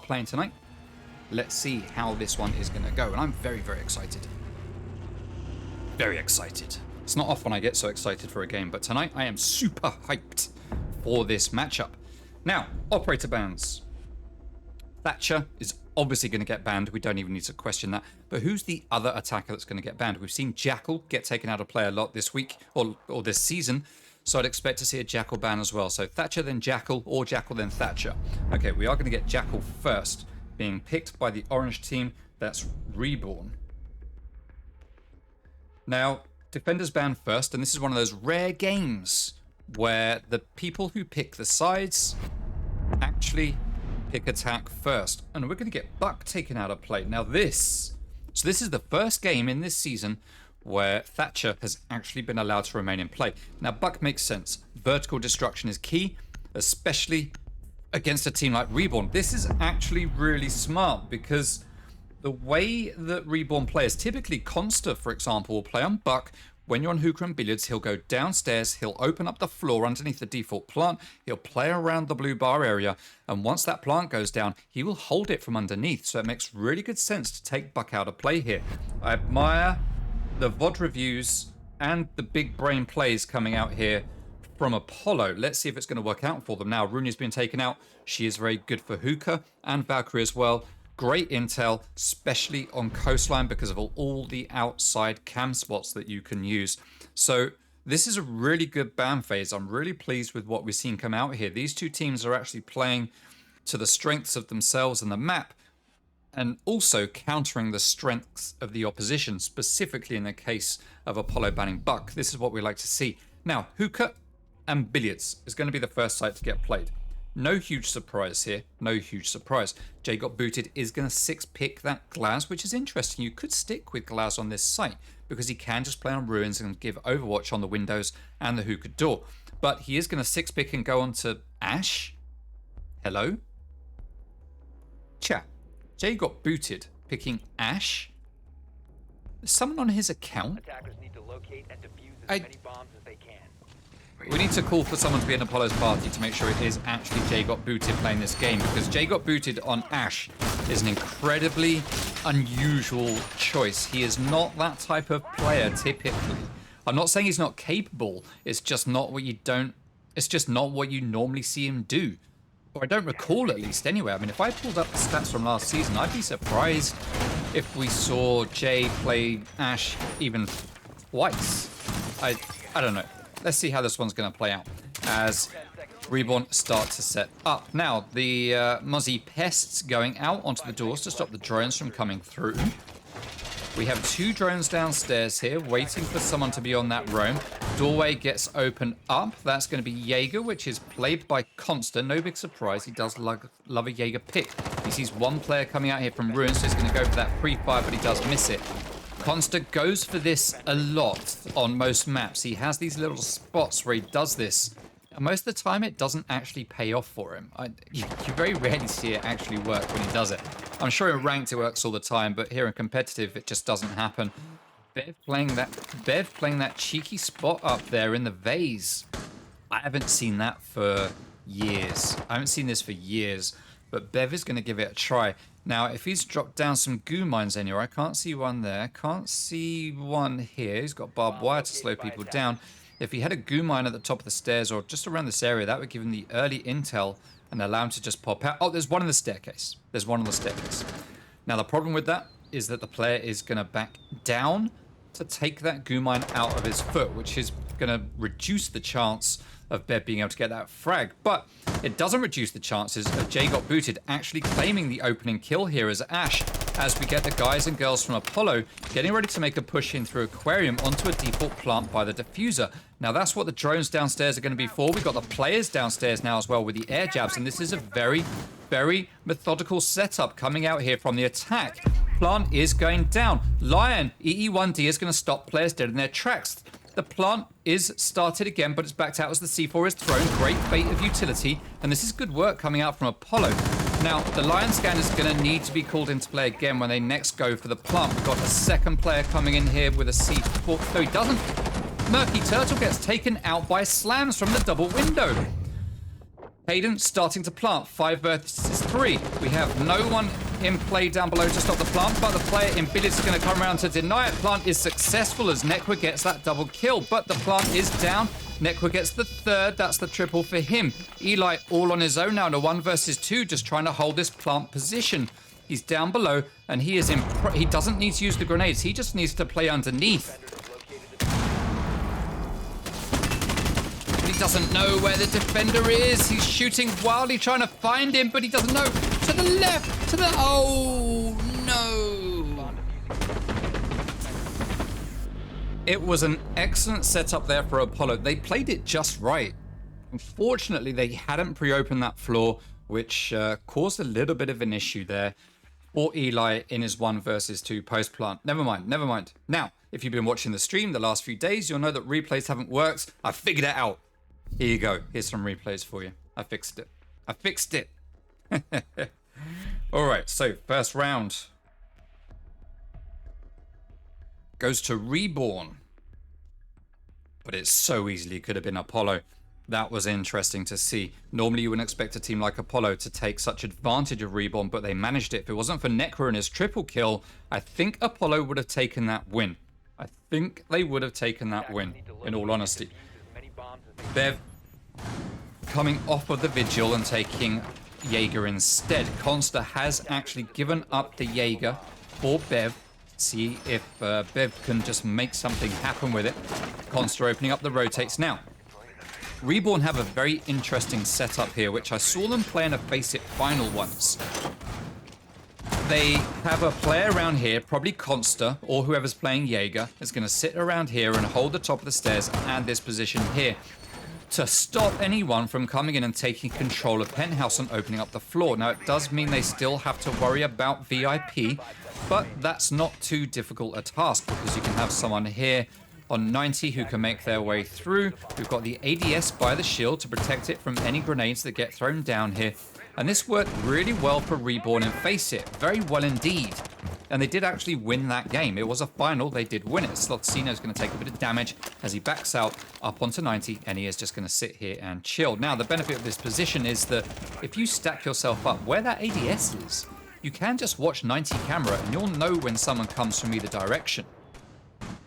playing tonight. Let's see how this one is going to go. And I'm very, very excited. Very excited. It's not often I get so excited for a game, but tonight I am super hyped for this matchup. Now, operator bans. Thatcher is obviously going to get banned. We don't even need to question that. But who's the other attacker that's going to get banned? We've seen Jackal get taken out of play a lot this week or this season. So I'd expect to see a Jackal ban as well. So Thatcher then Jackal or Jackal then Thatcher. Okay, we are going to get Jackal first, being picked by the orange team. That's Reborn. Now, defenders ban first, and this is one of those rare games where the people who pick the sides actually pick attack first. And we're going to get Buck taken out of play. Now this is the first game in this season where Thatcher has actually been allowed to remain in play. Now Buck makes sense. Vertical destruction is key, especially against a team like Reborn. This is actually really smart because the way that Reborn players, typically Consta, for example, will play on Buck. When you're on Hookah and Billiards, he'll go downstairs, he'll open up the floor underneath the default plant, he'll play around the blue bar area, and once that plant goes down, he will hold it from underneath. So it makes really good sense to take Buck out of play here. I admire the VOD reviews and the big brain plays coming out here from Apollo. Let's see if it's going to work out for them. Now, Rooney's been taken out. She is very good for Hookah and Valkyrie as well. Great intel, especially on coastline because of all the outside cam spots that you can use. So this is a really good ban phase. I'm really pleased with what we've seen come out here. These two teams are actually playing to the strengths of themselves and the map, and also countering the strengths of the opposition, specifically in the case of Apollo banning Buck. This is what we like to see. Now, Hookah and Billiards is going to be the first site to get played. No huge surprise here. No huge surprise. Jay got booted is going to 6-pick that Glaz, which is interesting. You could stick with Glaz on this site because he can just play on Ruins and give Overwatch on the windows and the Hookah door. But he is going to 6-pick and go on to Ash. Hello? Chat. Jay got booted picking Ash. There's someone on his account. Attackers need to locate and defuse as many bombs as they can. We need to call for someone to be in Apollo's party to make sure it is actually Jay got booted playing this game, because Jay got booted on Ash is an incredibly unusual choice. He is not that type of player typically. I'm not saying he's not capable. It's just not what you normally see him do. Or I don't recall, at least anyway. I mean, if I pulled up the stats from last season, I'd be surprised if we saw Jay play Ash even twice. I don't know. Let's see how this one's going to play out as Reborn start to set up. Now, the Muzzy Pests going out onto the doors to stop the drones from coming through. We have 2 drones downstairs here waiting for someone to be on that roam. Doorway gets opened up. That's going to be Jaeger, which is played by Consta. No big surprise. He does love a Jaeger pick. He sees one player coming out here from Ruins, so he's going to go for that pre-fire, but he does miss it. Consta goes for this a lot on most maps. He has these little spots where he does this. And most of the time, it doesn't actually pay off for him. You very rarely see it actually work when he does it. I'm sure in ranked it works all the time, but here in competitive, it just doesn't happen. Bev playing that cheeky spot up there in the vase. I haven't seen that for years. I haven't seen this for years, but Bev is going to give it a try. Now, if he's dropped down some goo mines anywhere, I can't see one there. Can't see one here. He's got barbed wire to slow people down. If he had a goo mine at the top of the stairs or just around this area, that would give him the early intel and allow him to just pop out. Oh, there's one on the staircase. There's one on the staircase. Now, the problem with that is that the player is going to back down to take that goo mine out of his foot, which is going to reduce the chance of Bev being able to get that frag. But it doesn't reduce the chances of Jay got booted actually claiming the opening kill here as Ash, as we get the guys and girls from Apollo getting ready to make a push in through Aquarium onto a default plant by the diffuser. Now that's what the drones downstairs are going to be for. We've got the players downstairs now as well with the air jabs, and this is a very, very methodical setup coming out here from the attack. Plant is going down. Lion, EE1D is going to stop players dead in their tracks. The plant is started again, but it's backed out as the C4 is thrown. Great bait of utility, and this is good work coming out from Apollo. Now, the Lion scan is going to need to be called into play again when they next go for the plant. We've got a second player coming in here with a C4. No, he doesn't. Murky Turtle gets taken out by slams from the double window. Hayden starting to plant. 5 versus 3. We have no one in play down below to stop the plant, but the player in Billiards is going to come around to deny it. Plant is successful as Nekwa gets that double kill, but the plant is down. Nekwa gets the third. That's the triple for him. Eli all on his own now in a 1 versus 2, just trying to hold this plant position. He's down below, and he is he doesn't need to use the grenades. He just needs to play underneath. He doesn't know where the defender is. He's shooting wildly, trying to find him, but he doesn't know. To the left, to the... Oh, no. It was an excellent setup there for Apollo. They played it just right. Unfortunately, they hadn't pre-opened that floor, which caused a little bit of an issue there for Eli in his 1 versus 2 post-plant. Never mind, never mind. Now, if you've been watching the stream the last few days, you'll know that replays haven't worked. I figured it out. Here you go. Here's some replays for you. I fixed it. I fixed it. All right, so first round goes to Reborn. But it so easily could have been Apollo. That was interesting to see. Normally you wouldn't expect a team like Apollo to take such advantage of Reborn, but they managed it. If it wasn't for Nekwa and his triple kill, I think Apollo would have taken that win. I think they would have taken that win, in all honesty. Bev coming off of the Vigil and taking Jaeger instead. Consta has actually given up the Jaeger for Bev. See if Bev can just make something happen with it. Consta opening up the rotates now. Reborn have a very interesting setup here, which I saw them play in a Face It final once. They have a player around here, probably Consta, or whoever's playing Jaeger, is going to sit around here and hold the top of the stairs and this position here to stop anyone from coming in and taking control of Penthouse and opening up the floor. Now, it does mean they still have to worry about VIP, but that's not too difficult a task because you can have someone here on 90 who can make their way through. We've got the ADS by the shield to protect it from any grenades that get thrown down here. And this worked really well for Reborn and Face It. Very well indeed. And they did actually win that game. It was a final. They did win it. Slotsino's going to take a bit of damage as he backs out up onto 90. And he is just going to sit here and chill. Now, the benefit of this position is that if you stack yourself up where that ADS is, you can just watch 90 camera and you'll know when someone comes from either direction.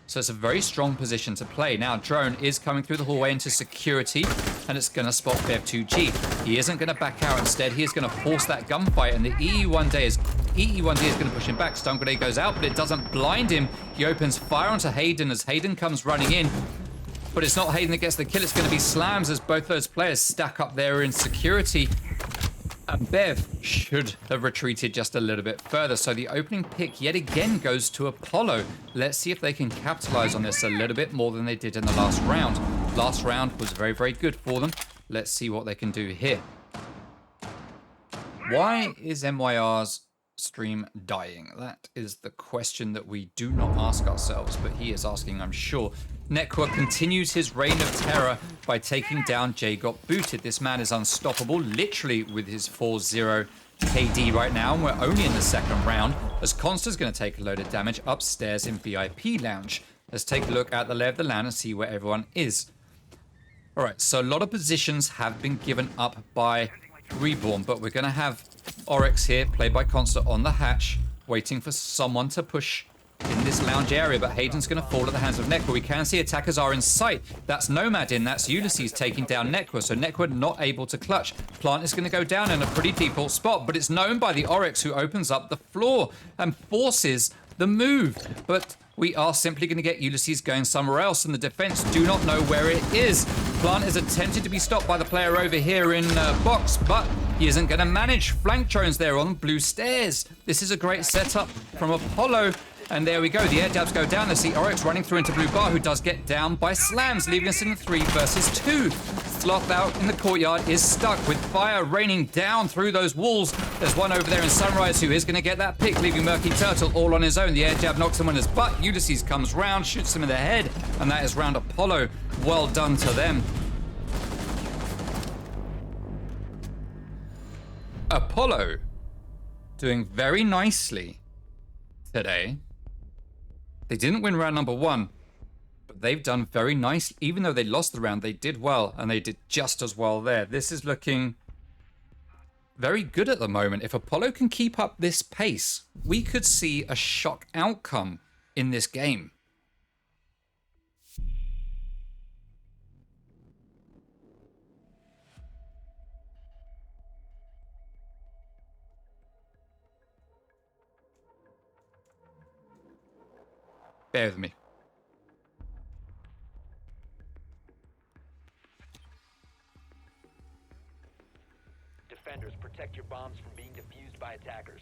So it's a very strong position to play. Now, Drone is coming through the hallway into security, and it's going to spot Bev2G. He isn't going to back out. Instead, he is going to force that gunfight, and the EE1D is going to push him back. Stun grenade goes out, but it doesn't blind him. He opens fire onto Hayden as Hayden comes running in. But it's not Hayden that gets the kill. It's going to be Slams as both those players stack up there in security. And Bev should have retreated just a little bit further. So the opening pick yet again goes to Apollo. Let's see if they can capitalize on this a little bit more than they did in the last round. Last round was very, very good for them. Let's see what they can do here. Why is MYR's stream dying? That is the question that we do not ask ourselves, but he is asking, I'm sure. Nekwa continues his reign of terror by taking down J Got Booted. This man is unstoppable, literally with his 4-0 KD right now, and we're only in the second round, as Consta's going to take a load of damage upstairs in VIP Lounge. Let's take a look at the lay of the land and see where everyone is. All right, so a lot of positions have been given up by Reborn, but we're going to have Oryx here, played by Consta, on the hatch, waiting for someone to push in this lounge area, but Hayden's going to fall at the hands of Nekwa. We can see attackers are in sight. That's Nomad in, that's Ulysses taking down Nekwa, so Nekwa not able to clutch. Plant is going to go down in a pretty default spot, but it's known by the Oryx, who opens up the floor and forces the move. But we are simply going to get Ulysses going somewhere else, and the defense do not know where it is. Plant is attempted to be stopped by the player over here in box, but he isn't going to manage. Flank drones there on blue stairs. This is a great setup from Apollo. And there we go, the air dabs go down. Let's see Oryx running through into blue bar, who does get down by Slams, leaving us in 3 versus 2. Sloth out in the courtyard is stuck with fire raining down through those walls. There's one over there in Sunrise who is going to get that pick, leaving Murky Turtle all on his own. The air jab knocks him on his butt. Ulysses comes round, shoots him in the head, and that is round Apollo. Well done to them. Apollo doing very nicely today. They didn't win round number 1, but they've done very nicely. Even though they lost the round, they did well, and they did just as well there. This is looking very good at the moment. If Apollo can keep up this pace, we could see a shock outcome in this game. Bear with me. Defenders, protect your bombs from being defused by attackers.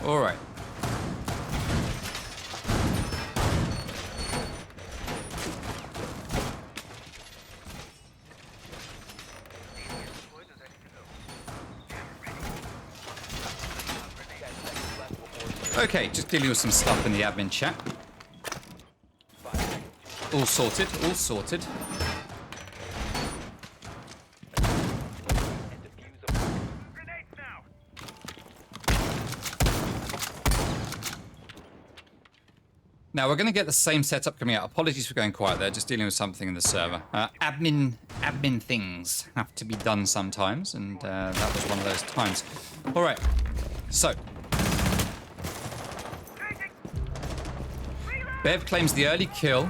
All right. Okay, just dealing with some stuff in the admin chat. All sorted, all sorted. Now we're going to get the same setup coming out. Apologies for going quiet there, just dealing with something in the server. Admin things have to be done sometimes, and that was one of those times. All right, so Bev claims the early kill,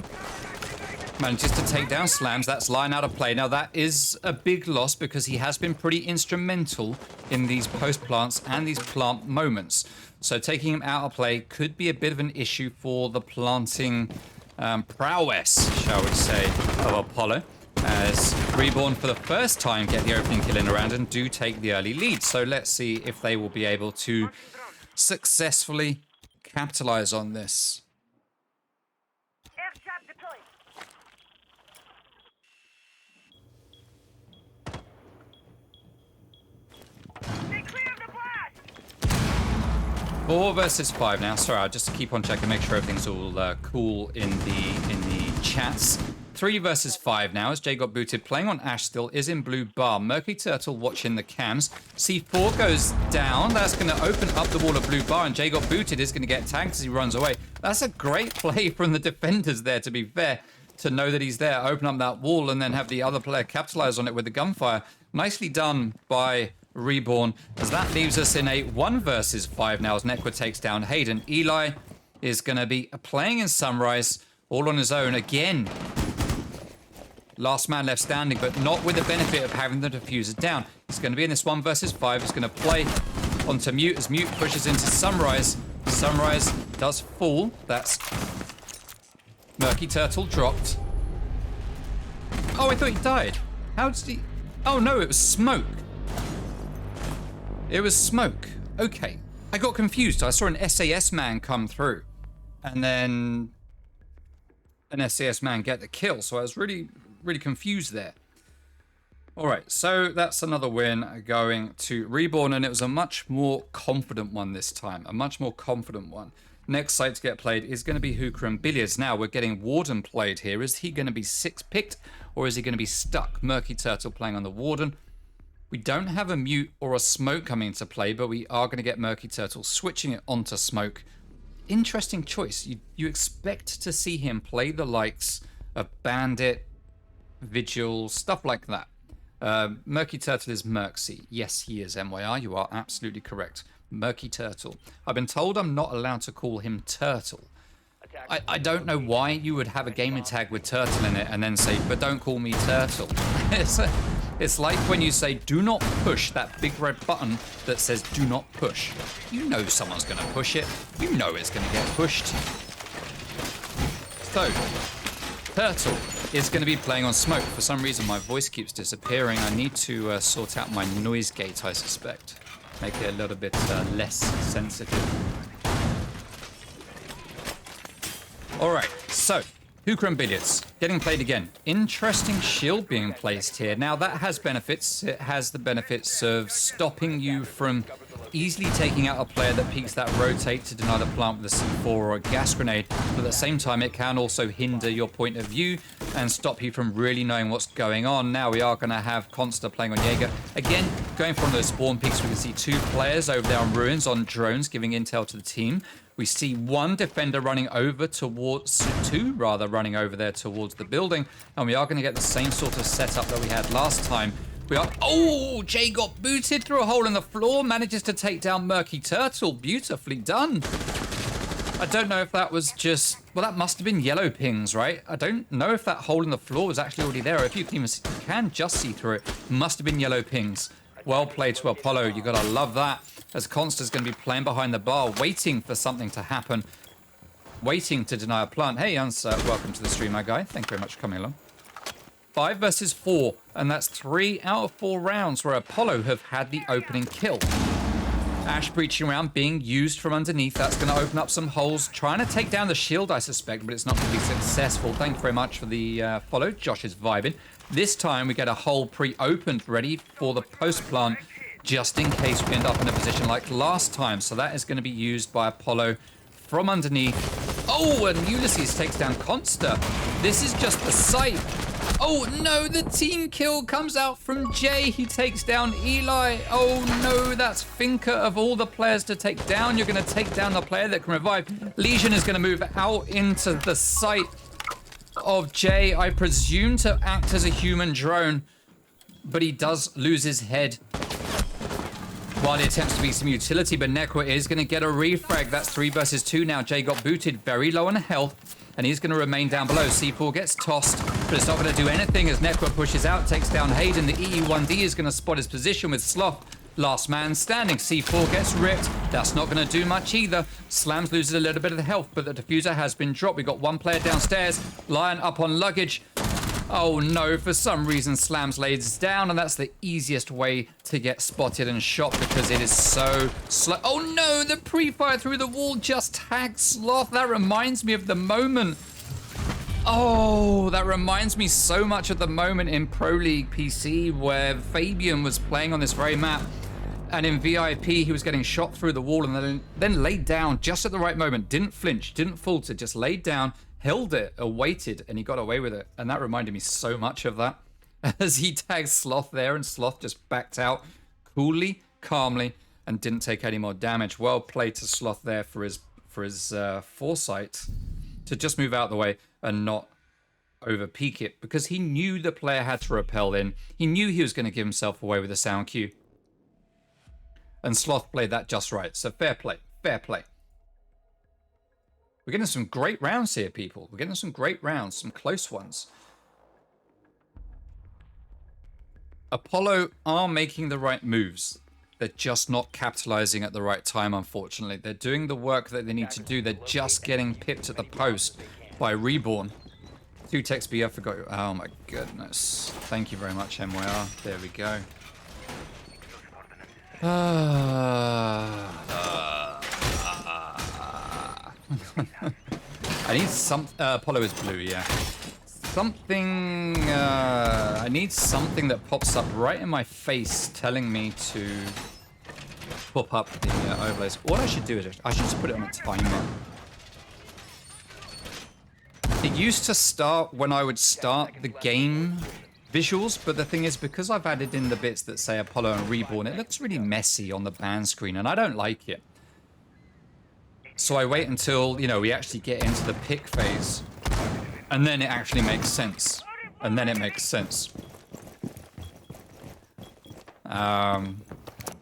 manages to take down Slams. That's line out of play. Now that is a big loss because he has been pretty instrumental in these post plants and these plant moments. So taking him out of play could be a bit of an issue for the planting prowess, shall we say, of Apollo. As Reborn for the first time get the opening kill in a round and do take the early lead. So let's see if they will be able to successfully capitalize on this. Four versus 5 now. Sorry, I'll just keep on checking, make sure everything's all cool in the chats. 3 versus 5 now as Jay got booted. Playing on Ash still is in blue bar. Murky Turtle watching the cams. C4 goes down. That's going to open up the wall of blue bar, and Jay got booted is going to get tagged as he runs away. That's a great play from the defenders there, to be fair, to know that he's there, open up that wall, and then have the other player capitalize on it with the gunfire. Nicely done by Reborn, as that leaves us in a 1 versus 5 now as Nekwa takes down Hayden. Eli is going to be playing in Sunrise all on his own again. Last man left standing, but not with the benefit of having the diffuser down. He's going to be in this 1 versus 5. He's going to play onto Mute as Mute pushes into Sunrise. Sunrise does fall. That's Murky Turtle dropped. Oh, I thought he died. How did he? Oh no, it was smoke. It was smoke. Okay. I got confused. I saw an SAS man come through and then an SAS man get the kill. So I was really confused there. All right. So that's another win going to Reborn, and it was a much more confident one this time. A much more confident one. Next site to get played is going to be Hookah and Billiards. Now we're getting Warden played here. Is he going to be 6-picked or is he going to be stuck? Murky Turtle playing on the Warden. We don't have a Mute or a Smoke coming into play, but we are going to get Murky Turtle switching it onto Smoke. Interesting choice. You expect to see him play the likes of Bandit, Vigil, stuff like that. Murky Turtle is Merksy. Yes, he is, MYR. You are absolutely correct. Murky Turtle. I've been told I'm not allowed to call him Turtle. I don't know why you would have a gaming tag with Turtle in it and then say, but don't call me Turtle. It's like when you say, do not push that big red button that says do not push. You know someone's going to push it. You know it's going to get pushed. So, Turtle is going to be playing on Smoke. For some reason, my voice keeps disappearing. I need to sort out my noise gate, I suspect. Make it a little bit less sensitive. All right, so Hookah and Billiards getting played again. Interesting shield being placed here. Now that has benefits. It has the benefits of stopping you from easily taking out a player that peeks that rotate to deny the plant with a C4 or a gas grenade, but at the same time it can also hinder your point of view and stop you from really knowing what's going on. Now we are going to have Consta playing on Jaeger. Again, going from those spawn peaks, we can see 2 players over there on ruins on drones giving intel to the team. We see 1 defender running over towards, 2 rather, running over there towards the building, and we are going to get the same sort of setup that we had last time. We are, oh, Jay got booted through a hole in the floor, manages to take down Murky Turtle. Beautifully done. I don't know if that was just, well, that must have been yellow pings, right? I don't know if that hole in the floor was actually already there, or if you can just see through it. Must have been yellow pings. Well played to Apollo. You gotta love that. As Consta's gonna be playing behind the bar, waiting for something to happen, waiting to deny a plant. Hey, Answer, welcome to the stream, my guy. Thank you very much for coming along. 5 versus 4, and that's 3 out of 4 rounds where Apollo have had the opening kill. Ash breaching around, being used from underneath. That's going to open up some holes. Trying to take down the shield, I suspect, but it's not going to be successful. Thank you very much for the follow. Josh is vibing. This time we get a hole pre-opened, ready for the post-plant, just in case we end up in a position like last time. So that is going to be used by Apollo from underneath. Oh, and Ulysses takes down Consta. This is just the site. Oh no, the team kill comes out from Jay. He takes down Eli. Oh no, that's Finker of all the players to take down. You're going to take down the player that can revive. Legion is going to move out into the site of Jay, I presume to act as a human drone, but he does lose his head while he attempts to be some utility, but Nekwa is going to get a refrag. That's 3 versus 2 now. Jay got booted, very low on health, and he's going to remain down below. C4 gets tossed, but it's not going to do anything as Nekwa pushes out, takes down Hayden. The EU1D is going to spot his position with Sloth. Last man standing. C4 gets ripped. That's not going to do much either. Slams loses a little bit of the health, but the diffuser has been dropped. We've got 1 player downstairs. Lion up on luggage. Oh no, for some reason Slams lays down, and that's the easiest way to get spotted and shot because it is so slow. Oh no, the pre-fire through the wall just tagged Sloth. That reminds me of the moment. Oh, that reminds me so much of the moment in Pro League PC where Fabian was playing on this very map, and in VIP he was getting shot through the wall and then laid down just at the right moment. Didn't flinch, didn't falter, just laid down, held it, awaited, and he got away with it. And that reminded me so much of that as he tagged Sloth there, and Sloth just backed out coolly, calmly, and didn't take any more damage. Well played to Sloth there for his foresight to just move out the way and not over peak it, because he knew the player had to rappel in. He knew he was going to give himself away with a sound cue. And Sloth played that just right. So fair play, fair play. We're getting some great rounds here, people. We're getting some great rounds, some close ones. Apollo are making the right moves. They're just not capitalizing at the right time, unfortunately. They're doing the work that they need to do. They're just getting pipped at the post by Reborn. 2 TXB, I forgot. Oh my goodness. Thank you very much, MYR. There we go. I need some... Apollo is blue, yeah. Something... I need something that pops up right in my face telling me to pop up the overlays. What I should do is I should just put it on a timer. It used to start when I would start the game visuals, but the thing is, because I've added in the bits that say Apollo and Reborn, it looks really messy on the ban screen, and I don't like it. So I wait until, you know, we actually get into the pick phase, and then it actually makes sense. And then it makes sense.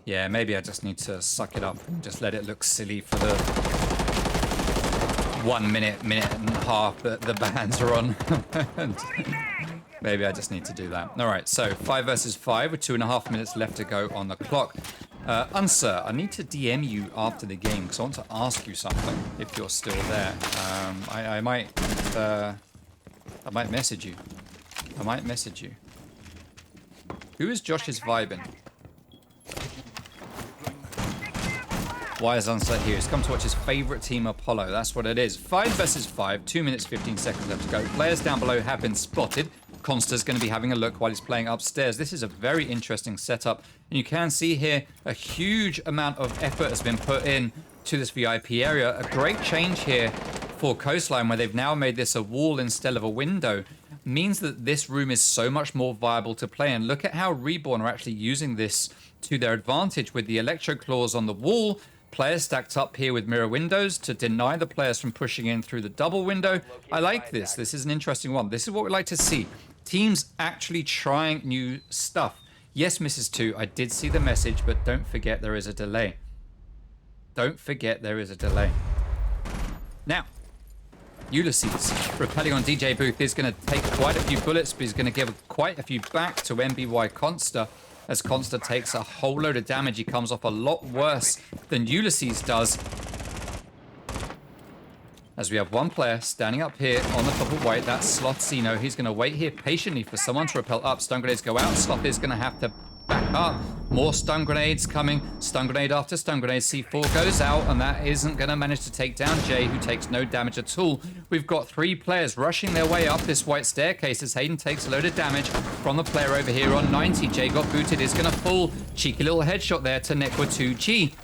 Yeah, maybe I just need to suck it up and just let it look silly for the 1 minute, minute and a half that the bans are on. And maybe I just need to do that. All right, so 5 versus 5 with 2.5 minutes left to go on the clock. Unsir, I need to DM you after the game because I want to ask you something if you're still there. I might message you. I might message you. Who is Josh's vibing? Why is Unsir here? He's come to watch his favorite team, Apollo. That's what it is. 5 versus 5, 2 minutes 15 seconds left to go. Players down below have been spotted. Consta's going to be having a look while he's playing upstairs. This is a very interesting setup. And you can see here a huge amount of effort has been put in to this VIP area. A great change here for Coastline, where they've now made this a wall instead of a window, means that this room is so much more viable to play. And look at how Reborn are actually using this to their advantage with the electro claws on the wall. Players stacked up here with mirror windows to deny the players from pushing in through the double window. I like this. This is an interesting one. This is what we like to see. Teams actually trying new stuff. Yes, Mrs. 2, I did see the message, but don't forget there is a delay. Don't forget there is a delay. Now, Ulysses, repelling on DJ Booth, is going to take quite a few bullets, but he's going to give quite a few back to MBY Consta. As Consta takes a whole load of damage, he comes off a lot worse than Ulysses does. As we have one player standing up here on the top of white, that's Slothzino. He's going to wait here patiently for someone to repel up. Stun grenades go out. Sloth is going to have to back up. More stun grenades coming. Stun grenade after stun grenade. C4 goes out, and that isn't going to manage to take down Jay, who takes no damage at all. We've got 3 players rushing their way up this white staircase as Hayden takes a load of damage from the player over here on 90. Jay got booted, is going to fall. Cheeky little headshot there to Nekwa 2G.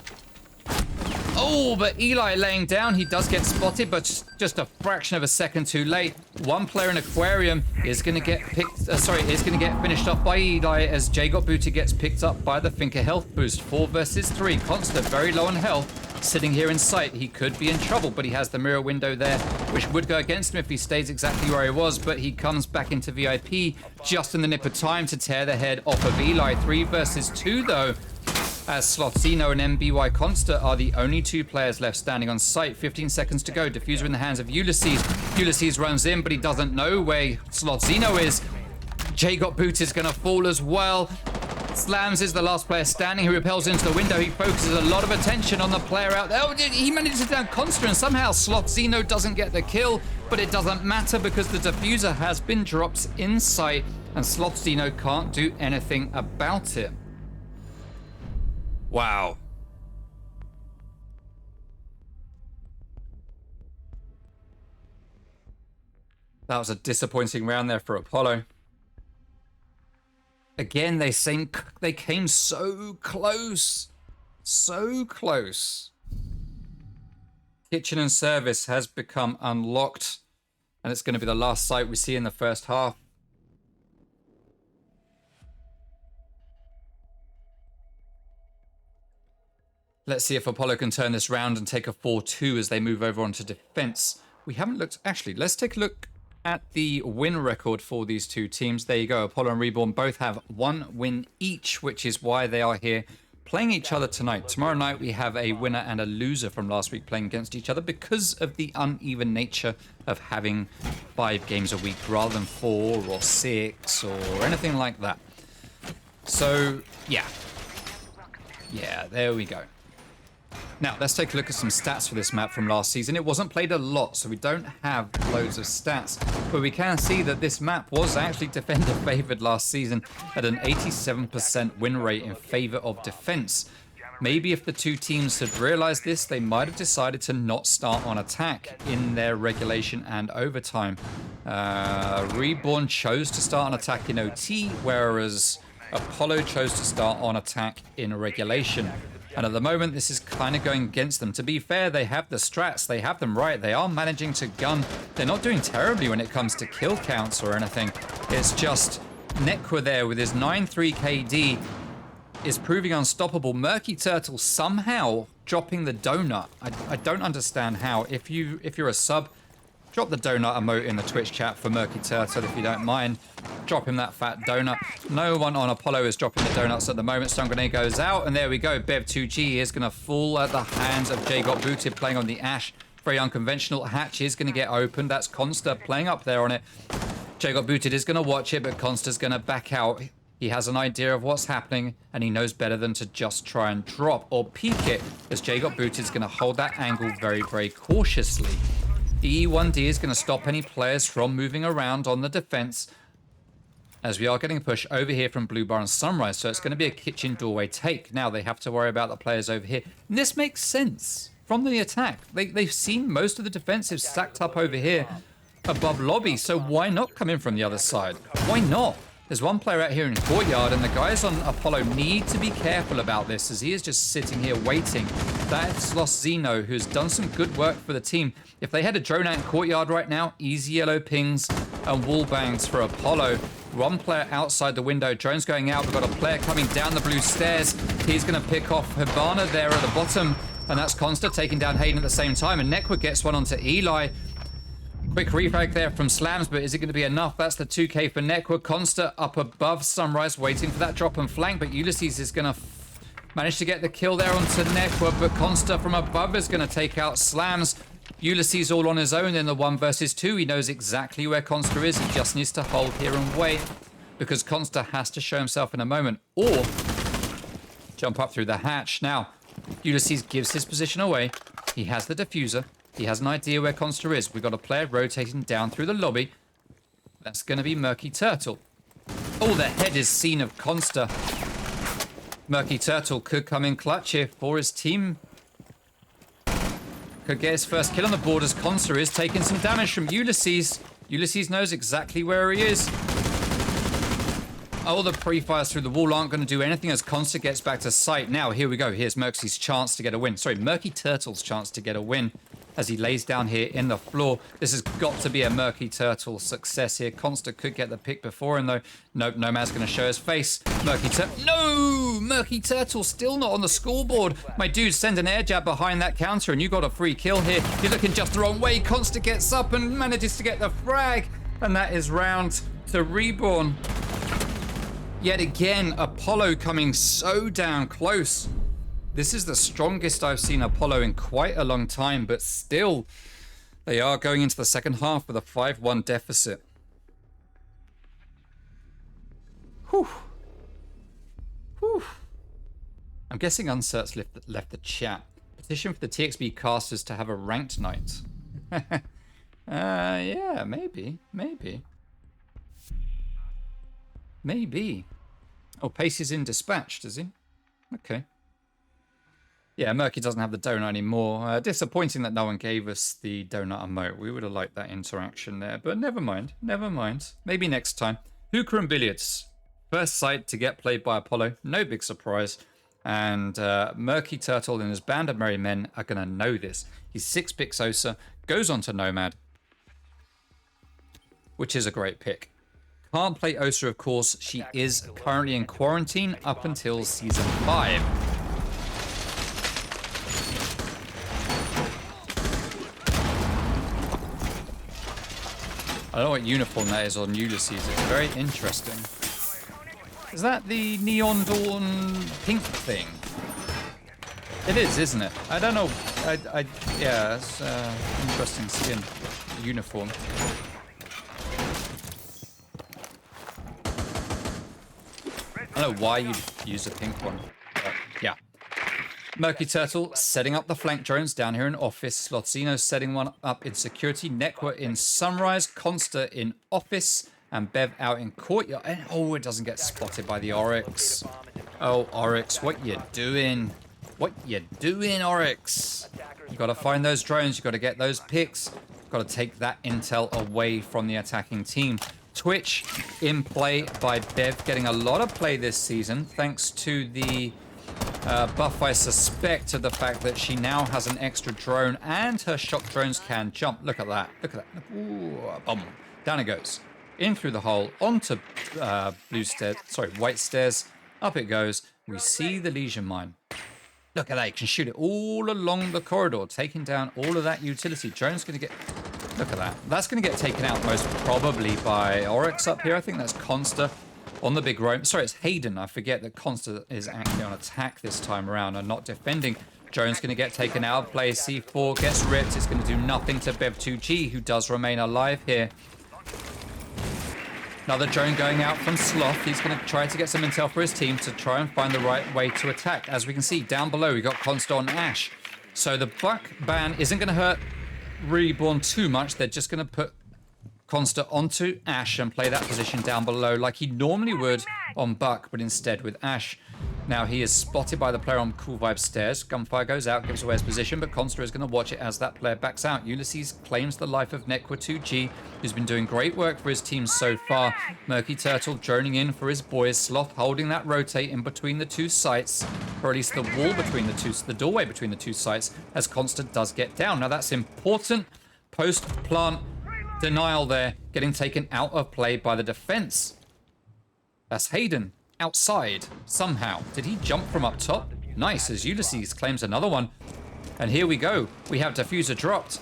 Oh, but Eli laying down. He does get spotted, but just a fraction of a second too late. One player in Aquarium is going to get finished off by Eli as Jay got booted, gets picked up by the Finker health boost. 4 versus 3. Constant, very low on health. Sitting here in sight. He could be in trouble, but he has the mirror window there, which would go against him if he stays exactly where he was, but he comes back into VIP just in the nick of time to tear the head off of Eli. 3 versus 2, though, as Slothzino and MBY Consta are the only 2 players left standing on site. 15 seconds to go. Diffuser in the hands of Ulysses. Ulysses runs in, but he doesn't know where Slothzino is. Jay got booted, is going to fall as well. Slams is the last player standing. He repels into the window. He focuses a lot of attention on the player out there. Oh, he manages to down Consta, and somehow Slothzino doesn't get the kill, but it doesn't matter because the diffuser has been dropped in sight, and Slothzino can't do anything about it. Wow. That was a disappointing round there for Apollo. Again, they came so close. So close. Kitchen and service has become unlocked, and it's going to be the last site we see in the first half. Let's see if Apollo can turn this round and take a 4-2 as they move over onto defense. We haven't looked... Actually, let's take a look at the win record for these 2 teams. There you go. Apollo and Reborn both have 1 win each, which is why they are here playing each other tonight. Tomorrow night, we have a winner and a loser from last week playing against each other because of the uneven nature of having 5 games a week rather than 4 or 6 or anything like that. So, yeah. Yeah, there we go. Now, let's take a look at some stats for this map from last season. It wasn't played a lot, so we don't have loads of stats, but we can see that this map was actually defender favored last season at an 87% win rate in favor of defense. Maybe if the 2 teams had realized this, they might have decided to not start on attack in their regulation and overtime. Reborn chose to start on attack in OT, whereas Apollo chose to start on attack in regulation. And at the moment, this is kind of going against them. To be fair, they have the strats. They have them right. They are managing to gun. They're not doing terribly when it comes to kill counts or anything. It's just Nekwa there with his 9.3 KD is proving unstoppable. Murky Turtle somehow dropping the donut. I don't understand how. If you're a sub, drop the donut emote in the Twitch chat for Murky Turtle if you don't mind. Drop him that fat donut. No one on Apollo is dropping the donuts at the moment. Stun grenade goes out, and there we go. Bev2G is going to fall at the hands of Jay got booted playing on the Ash. Very unconventional. Hatch is going to get opened. That's Consta playing up there on it. Jay got booted is going to watch it, but Consta's going to back out. He has an idea of what's happening, and he knows better than to just try and drop or peek it, as Jay got booted is going to hold that angle very, very cautiously. The E1D is going to stop any players from moving around on the defense, as we are getting a push over here from Blue Bar and Sunrise, so it's going to be a kitchen doorway take. Now they have to worry about the players over here. And this makes sense from the attack. They've seen most of the defensive stacked up over here, above lobby, so why not come in from the other side? Why not? There's one player out here in courtyard, and the guys on Apollo need to be careful about this, as he is just sitting here waiting. That's Lost Zeno, who's done some good work for the team. If they had a drone out in courtyard right now, easy yellow pings and wall bangs for Apollo. One player outside the window, drone's going out. We've got a player coming down the blue stairs. He's going to pick off Hibana there at the bottom, and that's Consta taking down Hayden at the same time, and Nekwa gets one onto Eli. Quick refrag there from Slams, but is it going to be enough? That's the 2K for Nekwa. Consta up above Sunrise, waiting for that drop and flank, but Ulysses is going to manage to get the kill there onto Nekwa, but Consta from above is going to take out Slams. Ulysses all on his own in the 1 versus 2. He knows exactly where Consta is. He just needs to hold here and wait, because Consta has to show himself in a moment, or jump up through the hatch. Now, Ulysses gives his position away. He has the diffuser. He has an idea where Consta is. We've got a player rotating down through the lobby. That's going to be Murky Turtle. Oh, the head is seen of Consta. Murky Turtle could come in clutch here for his team. Could get his first kill on the board, as Consta is taking some damage from Ulysses. Ulysses knows exactly where he is. Oh, the pre-fires through the wall aren't going to do anything as Consta gets back to sight. Now, here we go. Here's Murky's chance to get a win. Sorry, Murky Turtle's chance to get a win, as he lays down here in the floor. This has got to be a Murky Turtle success here. Consta could get the pick before him, though. Nope, Nomad's going to show his face. Murky Turtle. No! Murky Turtle still not on the scoreboard. My dude, send an air jab behind that counter, and you got a free kill here. You're looking just the wrong way. Consta gets up and manages to get the frag. And that is round to Reborn. Yet again, Apollo coming so down close. This is the strongest I've seen Apollo in quite a long time, but still, they are going into the second half with a 5-1 deficit. Whew. Whew. I'm guessing Uncert's left the chat. Petition for the TXB casters to have a ranked night. Yeah, maybe. Oh, Pace is in dispatch, does he? Okay. Yeah, Murky doesn't have the donut anymore. Disappointing that no one gave us the donut emote. We would have liked that interaction there, but never mind. Maybe next time. Hookah and Billiards. First sight to get played by Apollo. No big surprise. And Murky Turtle and his band of merry men are going to know this. He's 6-pick Osa, goes on to Nomad, which is a great pick. Can't play Osa, of course. She is currently in quarantine up until Season 5. I don't know what uniform that is on Ulysses. It's very interesting. Is that the Neon Dawn pink thing? It is, isn't it? I don't know. Yeah, it's interesting skin uniform. I don't know why you'd use a pink one, but yeah. Murky Turtle setting up the flank drones down here in office. Slotzino setting one up in security. Nekwa in Sunrise. Consta in office. And Bev out in courtyard. And, oh, it doesn't get spotted by the Oryx. Oh, Oryx, what you doing? What you doing, Oryx? You got to find those drones. You got to get those picks. Got to take that intel away from the attacking team. Twitch in play by Bev, getting a lot of play this season thanks to the buff, I suspect, to the fact that she now has an extra drone and her shock drones can jump. Look at that. Look at that. Ooh, boom. Down it goes. In through the hole, onto white stairs. Up it goes. We see the Legion mine. Look at that. You can shoot it all along the corridor, taking down all of that utility. Drone's going to get... Look at that. That's going to get taken out most probably by Oryx up here. I think that's Consta on the big rope. Sorry, it's Hayden. I forget that Consta is actually on attack this time around and not defending. Drone's going to get taken out of play. C4 gets ripped. It's going to do nothing to Bev2G, who does remain alive here. Another drone going out from Sloth. He's going to try to get some intel for his team to try and find the right way to attack. As we can see, down below, we got Consta on Ash. So the Buck ban isn't going to hurt Reborn too much. They're just going to put Consta onto Ash and play that position down below like he normally would on Buck, but instead with Ash. Now he is spotted by the player on Cool Vibe stairs. Gunfire goes out, gives away his position, but Conster is going to watch it as that player backs out. Ulysses claims the life of Nequa2G, who's been doing great work for his team so far. Murky Turtle droning in for his boys. Sloth holding that rotate in between the two sites, or at least the wall between the doorway between the two sites, as Conster does get down. Now that's important. Post-plant denial there, getting taken out of play by the defense. That's Hayden. Outside, somehow. Did he jump from up top? Nice, as Ulysses claims another one. And here we go. We have Diffuser dropped.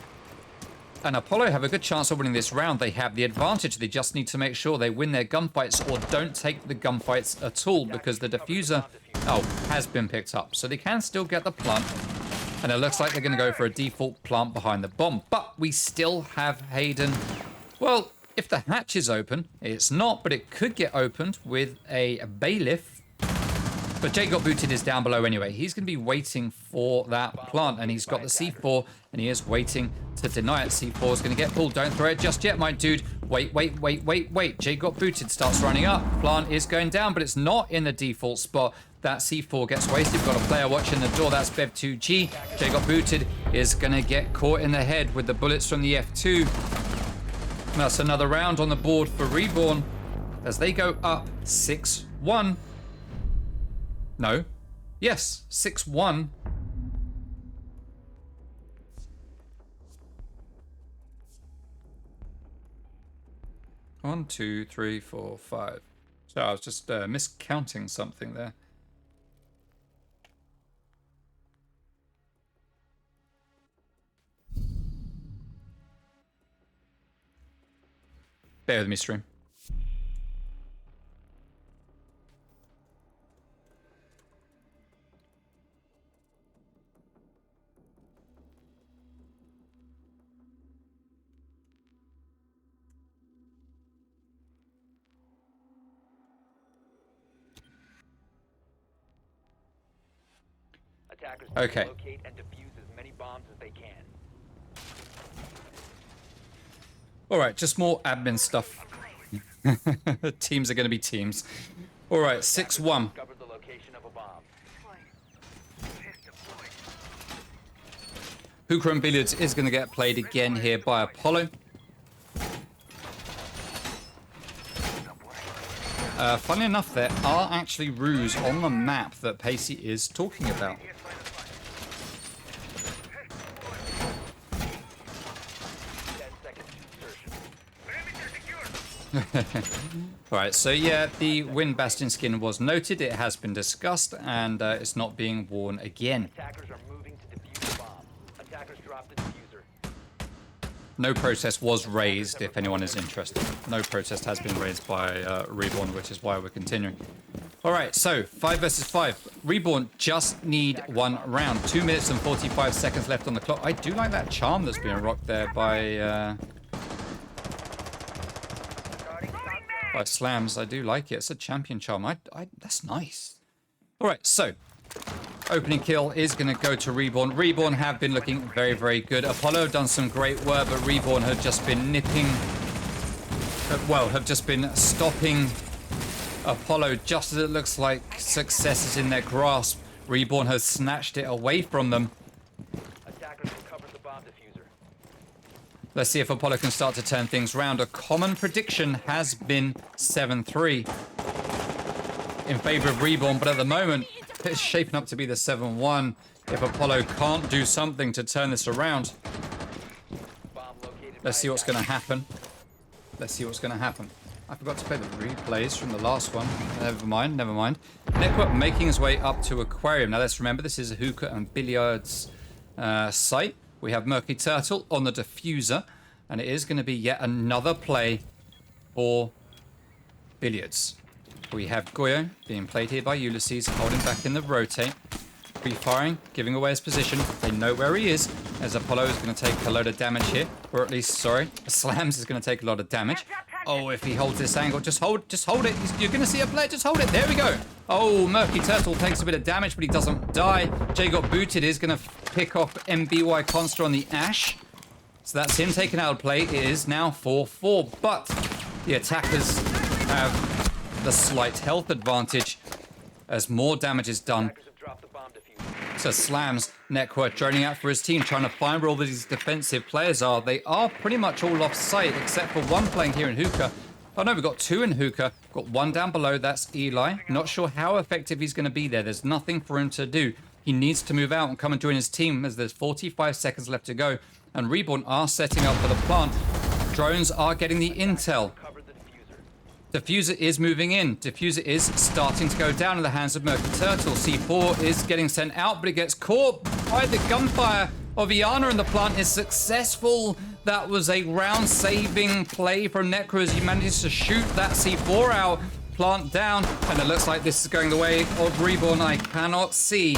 And Apollo have a good chance of winning this round. They have the advantage. They just need to make sure they win their gunfights or don't take the gunfights at all, because the Diffuser, has been picked up. So they can still get the plant. And it looks like they're going to go for a default plant behind the bomb. But we still have Hayden. Well, if the hatch is open, it's not, but it could get opened with a bailiff. But Jay got booted is down below anyway. He's going to be waiting for that plant, and he's got the C4, and he is waiting to deny it. C4 is going to get pulled. Don't throw it just yet, my dude. Wait. Jay got booted, starts running up. Plant is going down, but it's not in the default spot. That C4 gets wasted. We've got a player watching the door. That's Bev2G. Jay got booted, is going to get caught in the head with the bullets from the F2. That's another round on the board for Reborn as they go up 6-1. No. Yes, 6-1. One, two, three, four, five. So I was just miscounting something there. Bear with me, stream. Attackers Okay. locate and defuse as many bombs as they can. All right, just more admin stuff. Teams are going to be teams. All right, 6-1. Discovered the location of a bomb. Hookah and Billiards is going to get played again here by Apollo. Funnily enough, there are actually roos on the map that Pacey is talking about. 10 seconds to insertion. Alright, so yeah, the Wind Bastion skin was noted, it has been discussed, and it's not being worn again. Attackers are moving to defuse the bomb. Attackers dropped the diffuser. No protest was raised, if anyone is interested. No protest has been raised by Reborn, which is why we're continuing. Alright, so 5 versus 5. Reborn just need one round. 2 minutes and 45 seconds left on the clock. I do like that charm that's being rocked there by Slams. I do like it. It's a champion charm. That's nice. Alright, so opening kill is going to go to Reborn. Reborn have been looking very, very good. Apollo have done some great work, but Reborn have just been nipping, well, have just been stopping Apollo just as it looks like success is in their grasp. Reborn has snatched it away from them. Attackers recovered the bomb diffuser. Let's see if Apollo can start to turn things around. A common prediction has been 7-3 in favor of Reborn, but at the moment, it's shaping up to be the 7-1 if Apollo can't do something to turn this around. Bomb located. Let's see what's going to happen. Let's see what's going to happen. I forgot to play the replays from the last one. Never mind, never mind. Nequa making his way up to Aquarium. Now let's remember this is a hookah and billiards site. We have Murky Turtle on the diffuser, and it is going to be yet another play for billiards. We have Goyo being played here by Ulysses, holding back in the rotate. Pre-firing, giving away his position. They know where he is, as Apollo is going to take a load of damage here. Or at least, sorry, Slams is going to take a lot of damage. Oh, if he holds this angle, just hold it. You're going to see a player, just hold it. There we go. Oh, Murky Turtle takes a bit of damage, but he doesn't die. Jay got booted, is going to pick off MBY Conster on the Ash. So that's him taken out of play. It is now 4-4, but the attackers have the slight health advantage. as more damage is done Attackers have dropped the bomb diffuser. to Slams. Necro droning out for his team, trying to find where all these defensive players are. They are pretty much all off site, except for one playing here in Hookah. Oh no, we've got two in Hookah. Got one down below, that's Eli. Not sure how effective he's going to be there. There's nothing for him to do. He needs to move out and come and join his team as there's 45 seconds left to go. And Reborn are setting up for the plant. Drones are getting the intel. Cover the diffuser. Diffuser is moving in. Diffuser is starting to go down in the hands of Murky Turtle. C4 is getting sent out, but it gets caught by the gunfire of Iana, and the plant is successful. That was a round-saving play from Necro as he manages to shoot that C4 out. Plant down, and it looks like this is going the way of Reborn. I cannot see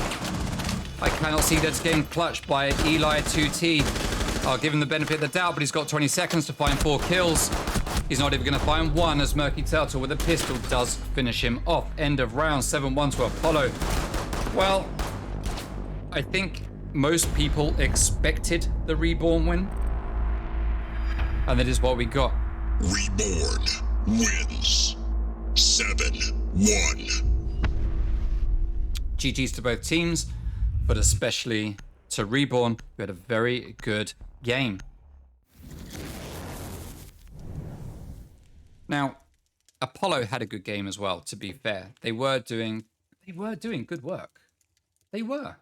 that's getting clutched by Eli 2T. I'll give him the benefit of the doubt, but he's got 20 seconds to find 4 kills. He's not even going to find one as Murky Turtle with a pistol does finish him off. End of round, 7-1 to Apollo. Well, I think most people expected the Reborn win. And that is what we got. Reborn wins 7-1. GG's to both teams, but especially to Reborn, who had a very good game. Now, Apollo had a good game as well, to be fair. They were doing good work. They were.